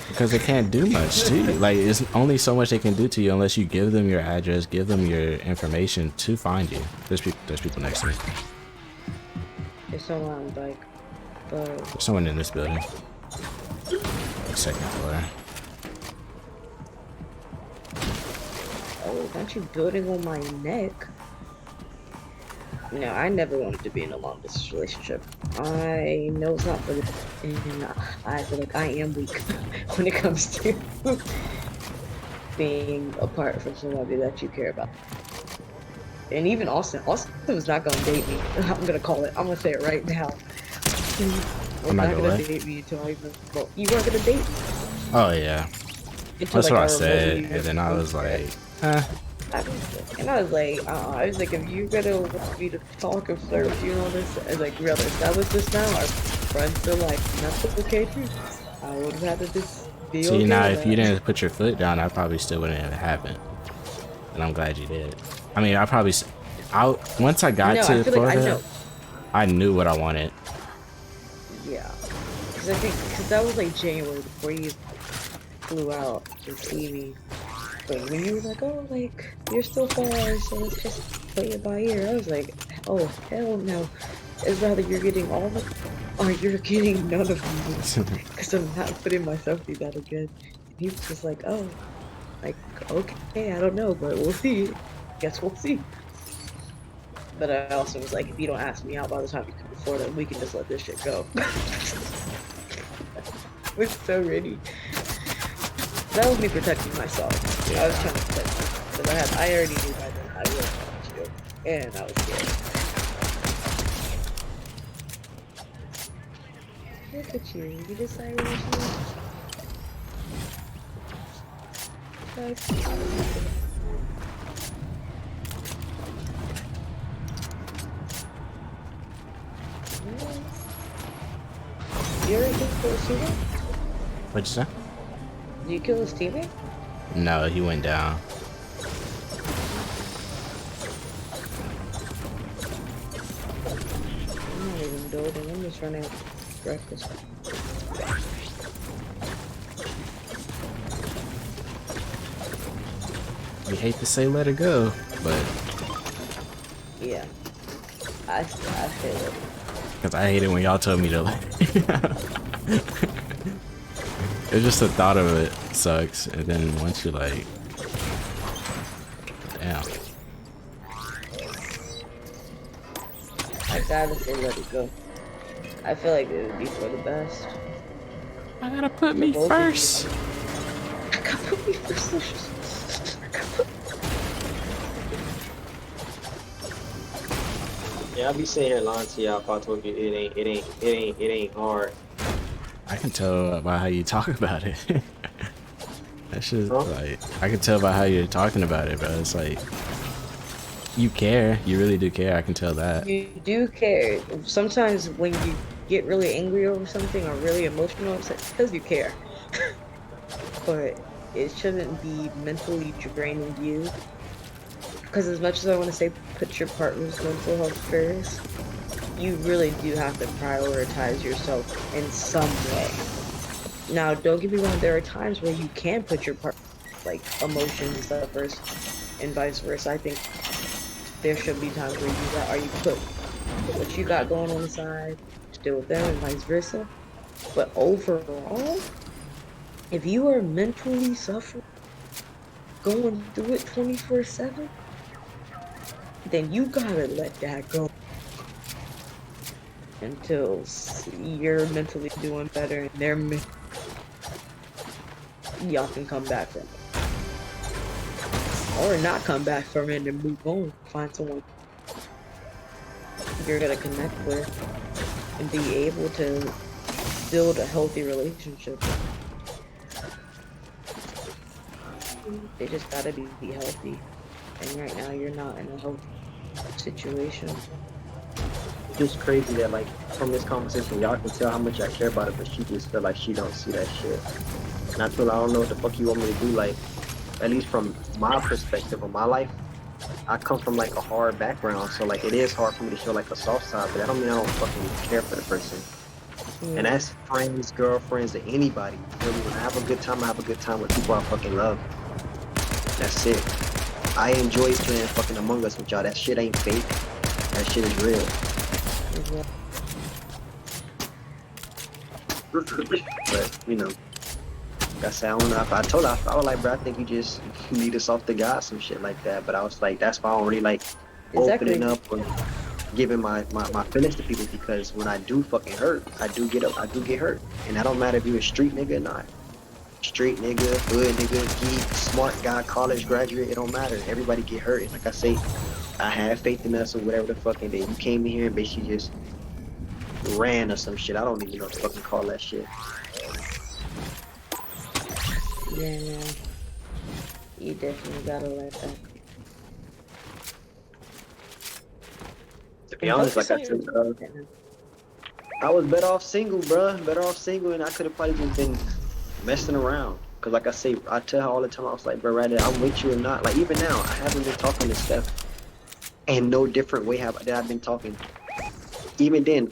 Because they can't do much to you. Like it's only so much they can do to you unless you give them your address, give them your information to find you. There's people next to me. There's someone like, There's someone in this building. Second floor. oh, aren't you building on my neck? No, I never wanted to be in a long distance relationship. I know it's not for the, and I feel like I am weak when it comes to being apart from somebody that you care about. And even Austin was not gonna date me. I'm gonna call it. I'm gonna say it right now. I'm not gonna date me until I even. Well, you weren't gonna date me. Oh yeah. Until, That's like, what I remember said. you And then I was like, eh. And I was like, I was like, if you're gonna want me to talk and flirt with you and all this, I was like, we establish this now. Our friends are like, that's okay too. I would have had to just be See okay now with if you that. didn't put your foot down, I probably still wouldn't have happened. And I'm glad you did. I mean, once I got No, to I feel like I Florida, know. I knew what I wanted. Yeah, because that was like January before you flew out to see me. But when you were like, oh, like, you're still far, so let's just play it by ear, I was like, oh, hell no. It's rather you're getting all of it, or you're getting none of me. Because I'm not putting myself through that again. And he was just like, oh, like, okay, I don't know, but we'll see. Guess we'll see. But I also was like, if you don't ask me out by the time you come to Florida, we can just let this shit go. We're so ready. That was me protecting myself. Yeah. I was trying to protect myself. Because I already knew by then I really wanted you. And I was scared. Look at you. You decided what you want. You ever kill his teammate? What'd you say? Did you kill his teammate? No, he went down. I'm not even building. I'm just running breakfast. You hate to say let it go, but Yeah. I feel it. because I hate it when y'all told me to let it's just the thought of it sucks, and then once you're like, damn. I gotta say let it go. I feel like it would be for the best I gotta put for me both of you. first. I got put me first. Yeah, I be sitting here lying to y'all if I told you it ain't hard. I can tell by how you talk about it. That shit, Huh? like, I can tell by how you're talking about it, bro. It's like, you care. You really do care. I can tell that. You do care. Sometimes when you get really angry over something or really emotional, it's because you care. But it shouldn't be mentally draining you. Because as much as I want to say put your partner's mental health first, you really do have to prioritize yourself in some way. Now, don't get me wrong, there are times where you can put your part like emotions and stuff first, and vice versa. I think there should be times where you put what you got going on the side, still with them, and vice versa. But overall, if you are mentally suffering, going through it 24/7, then you gotta let that go until you're mentally doing better and y'all can come back from it. Or not come back from it and move on. Find someone you're gonna connect with and be able to build a healthy relationship. They just gotta be healthy. And right now you're not in a healthy situation. It's just crazy that like from this conversation y'all can tell how much I care about it, but she just feel like she don't see that shit. And I feel I don't know what the fuck you want me to do. Like, at least from my perspective of my life, I come from like a hard background, so like it is hard for me to show like a soft side, but that don't mean I don't fucking care for the person. And Yeah. that's friends, girlfriends, or anybody. Really, when I have a good time, I have a good time with people I fucking love. That's it. I enjoy playing fucking Among Us with y'all. That shit ain't fake. That shit is real. But you know, like I said, I don't know. If I told her, I was like, bro, I think you just need us off the god, some shit like that. But I was like, that's why I don't really like opening up or giving my feelings to people, because when I do fucking hurt, I do get hurt. And I don't matter if you're a street nigga or not. Street nigga, hood nigga, geek, smart guy, college graduate, it don't matter. Everybody get hurt. And like I say, I had faith in us or whatever the fuck, and then you came in here and basically just ran or some shit. I don't even know what to fucking call that shit. Yeah, no. You definitely gotta let that. To be honest, like I said, I was better off single, bruh. Better off single, and I could have probably just been messing around. Cause like I say, I tell her all the time, I was like, bro, right there, I'm with you or not. Like even now, I haven't been talking to Steph, and no different way that I've been talking. Even then,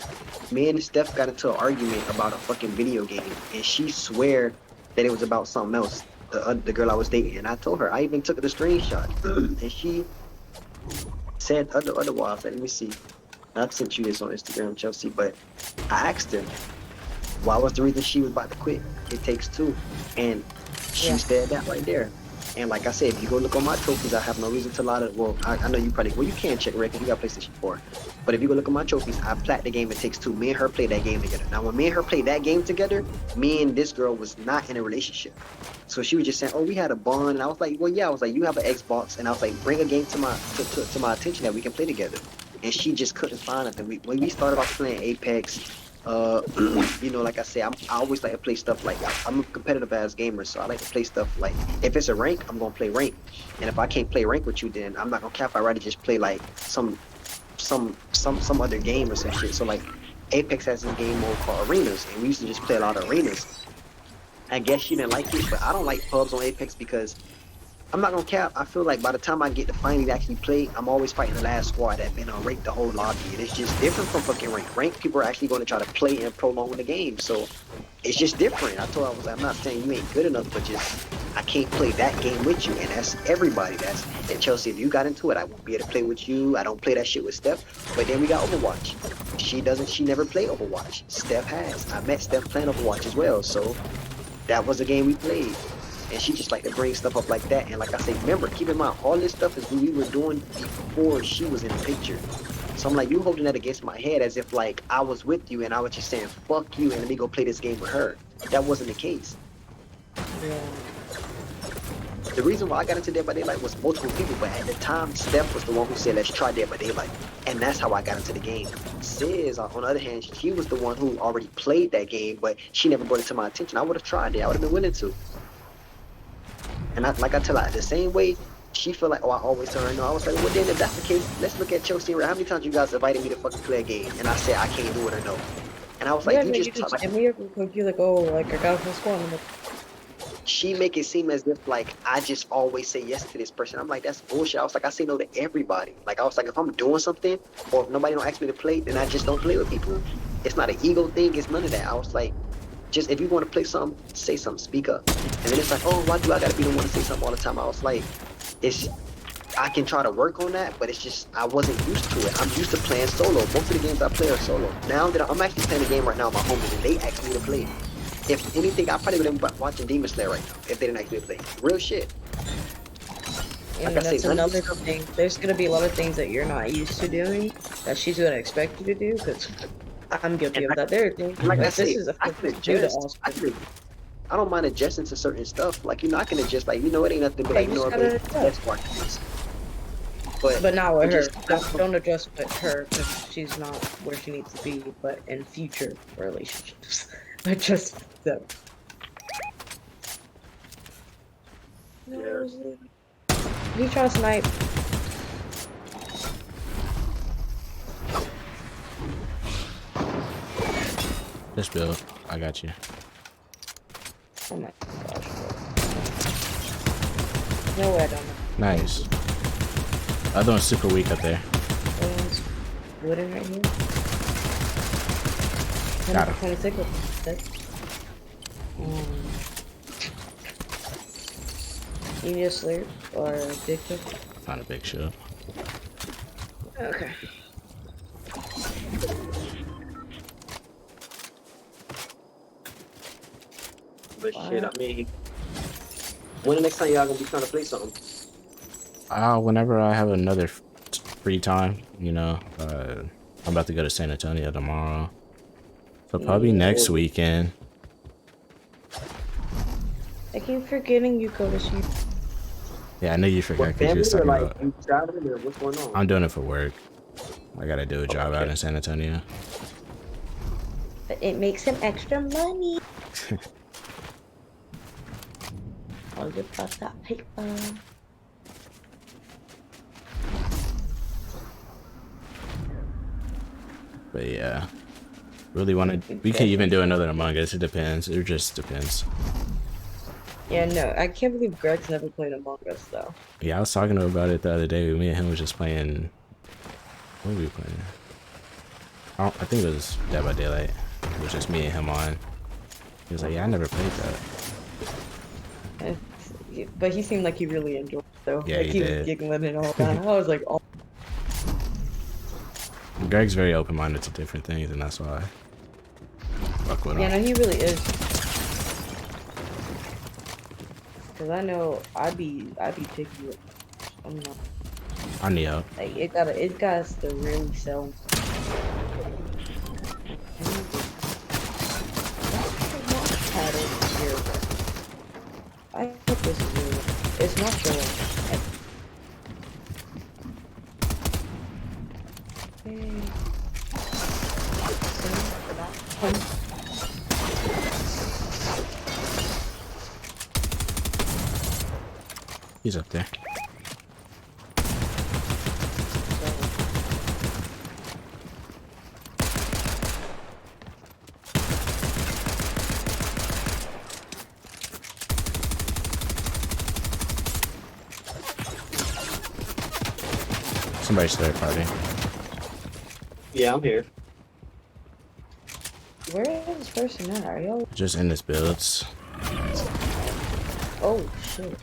me and Steph got into an argument about a fucking video game, and she swear that it was about something else. The girl I was dating, and I told her, I even took the screenshot, and she said otherwise. Let me see. I sent you this on Instagram, Chelsea, but I asked her why was the reason she was about to quit It Takes Two, and she said that right there. And like I said, if you go look on my trophies, I have no reason to lie to. Well, I know you probably. Well, you can check Rick if you got PlayStation 4. But if you go look at my trophies, I plat the game It Takes Two. Me and her played that game together. Now, when me and her played that game together, me and this girl was not in a relationship. So she was just saying, "Oh, we had a bond," and I was like, "Well, yeah." I was like, "You have an Xbox," and I was like, "Bring a game to my attention that we can play together." And she just couldn't find nothing. When we started off playing Apex, you know, like I say, I always like to play stuff like I'm a competitive ass gamer, so I like to play stuff like if it's a rank, I'm gonna play rank, and if I can't play rank with you, then I'm not gonna cap. I'd rather just play like some other game or some shit. So like Apex has this game mode called Arenas, and we used to just play a lot of Arenas. I guess she didn't like it, but I don't like pubs on Apex because I'm not gonna cap. I feel like by the time I get to finally actually play, I'm always fighting the last squad that been on rank the whole lobby, and it's just different from fucking rank. Rank people are actually going to try to play and prolong the game, so it's just different. I told her, I was like, I'm not saying you ain't good enough, but just I can't play that game with you, and that's everybody. That's and Chelsea. If you got into it, I won't be able to play with you. I don't play that shit with Steph. But then we got Overwatch. She doesn't. She never played Overwatch. Steph has. I met Steph playing Overwatch as well, so that was the game we played. And she just like to bring stuff up like that. And like I say, remember, keep in mind, all this stuff is what we were doing before she was in the picture. So I'm like, you holding that against my head as if like I was with you and I was just saying fuck you and let me go play this game with her. That wasn't the case. Yeah. The reason why I got into Dead by Daylight was multiple people, but at the time, Steph was the one who said, let's try Dead by Daylight. And that's how I got into the game. Sis, on the other hand, she was the one who already played that game, but she never brought it to my attention. I would have tried it. I would have been willing to. And like I tell her, the same way she feel like, oh, I always tell her no. I was like, well, then if that's the case, let's look at Chelsea. How many times you guys invited me to fucking play a game? And I said, I can't do it or no. And I was like, Yeah, you no, just you talk just like, hit me up real quick. You're like, oh, like I got a full score. I'm like, she make it seem as if like I just always say yes to this person. I'm like, that's bullshit. I was like, I say no to everybody. Like I was like, if I'm doing something or if nobody don't ask me to play, then I just don't play with people. It's not an ego thing. It's none of that. I was like, just if you want to play something, say something, speak up. And then it's like, oh, why do I gotta be the one to say something all the time? I was like, it's I can try to work on that, but it's just I wasn't used to it. I'm used to playing solo. Most of the games I play are solo. Now that I'm actually playing a game right now with my homies and they ask me to play. If anything, I probably would have been watching Demon Slayer right now if they didn't actually play. Real shit. and Like I that's say, none of another this stuff- thing. There's gonna be a lot of things that you're not used to doing that she's gonna expect you to do. Because I'm guilty And of that. There are things like I like this say, is a I first can due to adjust. Oscar. I don't mind adjusting to certain stuff. Like I can adjust. Like it ain't nothing. But Yeah, like you just what, gotta babe, adjust. let's watch this. But not with it her. just- Don't adjust with her because she's not where she needs to be. But in future relationships, adjust them. No, he trying to snipe. Just build. I got you. Oh my gosh. No way, I don't know. Nice. The other one's super weak up there. One's wooden right here. Got him. 26 with you need a slurp or a dick pic? Not a big shot. Okay. But shit, I mean, when the next time y'all gonna be trying to play something? Whenever I have another free time, you know, I'm about to go to San Antonio tomorrow. So probably next weekend. I keep forgetting you go to sleep. Yeah, I know you forgot What, because you was family or talking like about. you traveling or what's going on? I'm doing it for work. I gotta do a job out in San Antonio. But it makes him extra money. All you got that paper. But yeah, really want to. We can even do another Among Us. It depends. It just depends. Yeah, no, I can't believe Greg's never played Among Us though. Yeah, I was talking to him about it the other day. Me and him was just playing. What were we playing? I think it was Dead by Daylight. It was just me and him on. He was like, "Yeah, I never played that." But he seemed like he really enjoyed it though. Yeah, like he was did. giggling and all that. I was like, oh. Greg's very open-minded to different things, and that's why I fuck with him. Yeah, no, he really is. Cause I know I'd be picky with. I'm not. I need help. Like it got to really sell. I hope this is real. It's not showing. He's up there. Somebody's third party. Yeah, I'm here. Where is this person at? Are y'all? Just in this builds. Oh shit.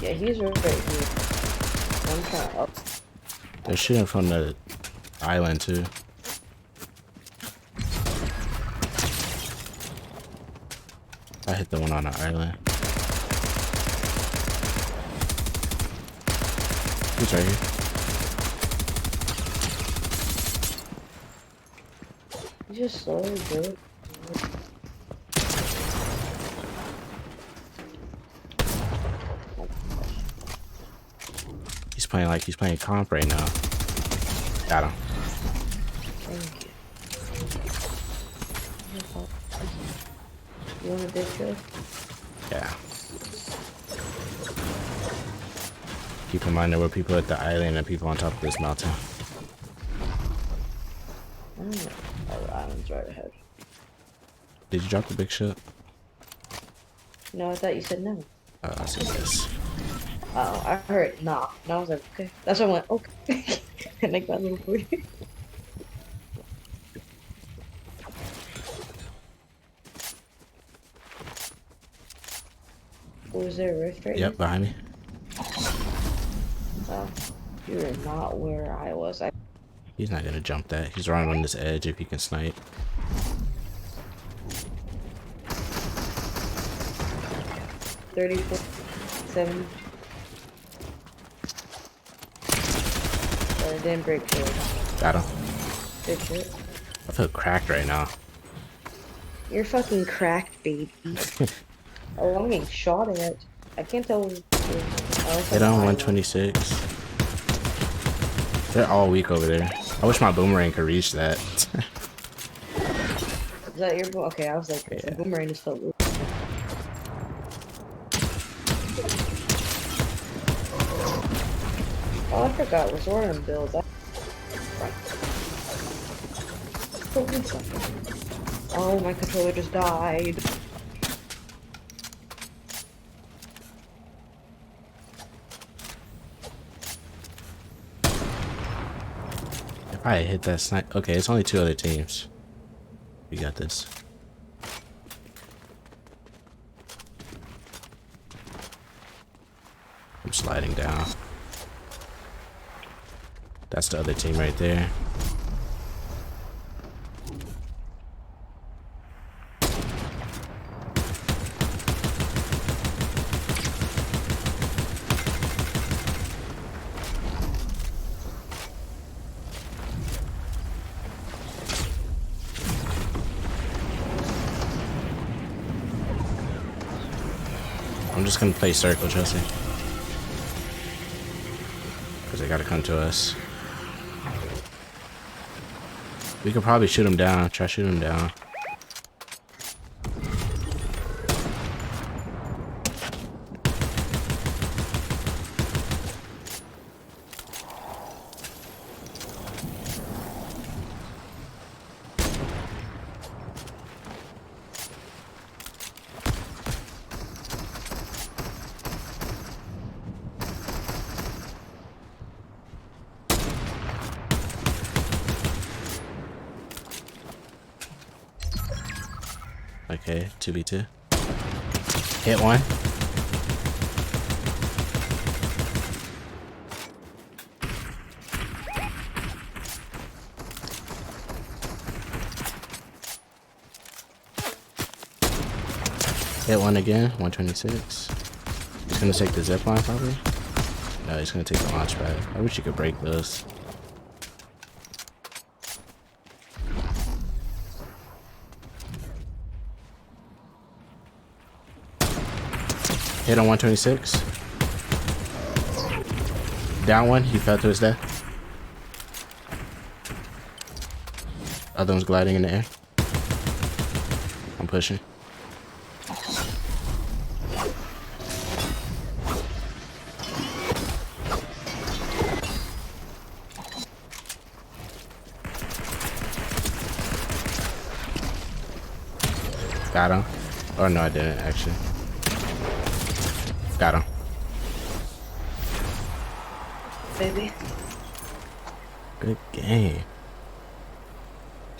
Yeah, he's right here. I'm kind of up. They're shooting from the island too. I hit the one on the island. He's right here. He's just slow, good. He's playing like he's playing comp right now. Got him. Thank you. You want a big kill? Yeah. Keep in mind there were people at the island and people on top of this mountain. Oh, the island's right ahead. Did you drop the big ship? No, I thought you said no. I see this. Oh, I heard nah. And I was like, okay. That's why I went, okay. And make that little weird. Was there a rift right Yep, behind me. Oh, you're not where I was. He's not gonna jump that. He's running on this edge if he can snipe. $34, $70. Didn't break shit. Got him. Good shit. I feel cracked right now. You're fucking cracked, baby. Oh, I'm getting shot at. I can't tell. Hit on 126. They're all weak over there. I wish my boomerang could reach that. Is that your boom? Okay, I was like, Yeah. the boomerang is filled with. Oh, I forgot. We're sorting on builds. Oh, my controller just died. If I hit that snipe. Okay, it's only 2 other teams. We got this. I'm sliding down. That's the other team right there. I'm just gonna play circle, Chelsea. Because they gotta come to us. We could probably shoot him down. Try shoot him down. Okay, 2v2. Hit one. Hit one again, 126. He's gonna take the zip line probably. No, he's gonna take the launch pad. I wish you could break those. Hit on 126. Down one, he fell to his death. Other one's gliding in the air. I'm pushing. Got him. Oh no, I didn't actually. Got him. Baby. Good game.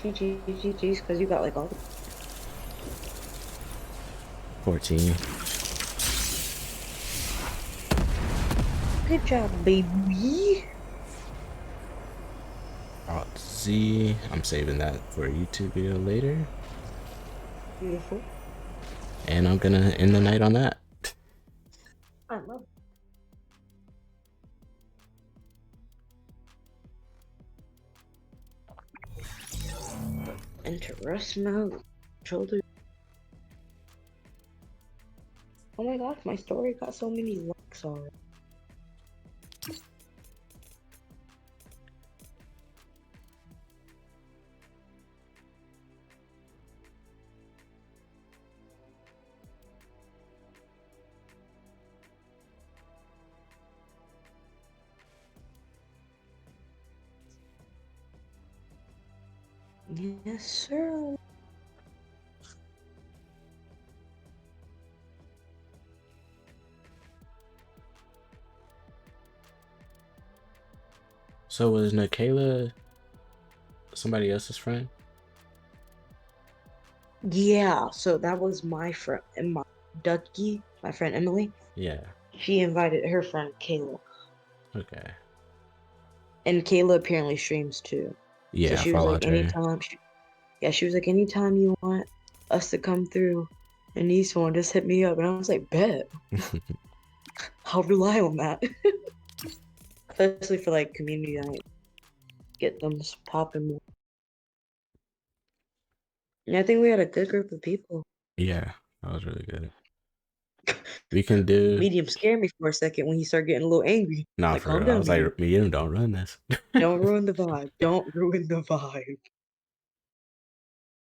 GG's, because you got like all the 14. good job, baby. Alt Z. I'm saving that for a YouTube video later. Beautiful. And I'm gonna end the night on that. I love it. Rust mode. Shoulder. Oh my gosh, my story got so many likes already. Yes, sir. So was Nikayla somebody else's friend? Yeah, so that was my friend and my Dutkie, my friend Emily. Yeah. She invited her friend Kayla. Okay. And Kayla apparently streams too. So Yeah, I she was like, followed her. she was like, anytime you want us to come through and need someone, just hit me up. And I was like, bet. I'll rely on that. Especially for like community night. Get them popping more. And I think we had a good group of people. Yeah, that was really good. We can do. Medium scared me for a second when he started getting a little angry. Nah, Like, for calm real. I down, was medium. like, Medium, don't run this. Don't ruin the vibe. Don't ruin the vibe.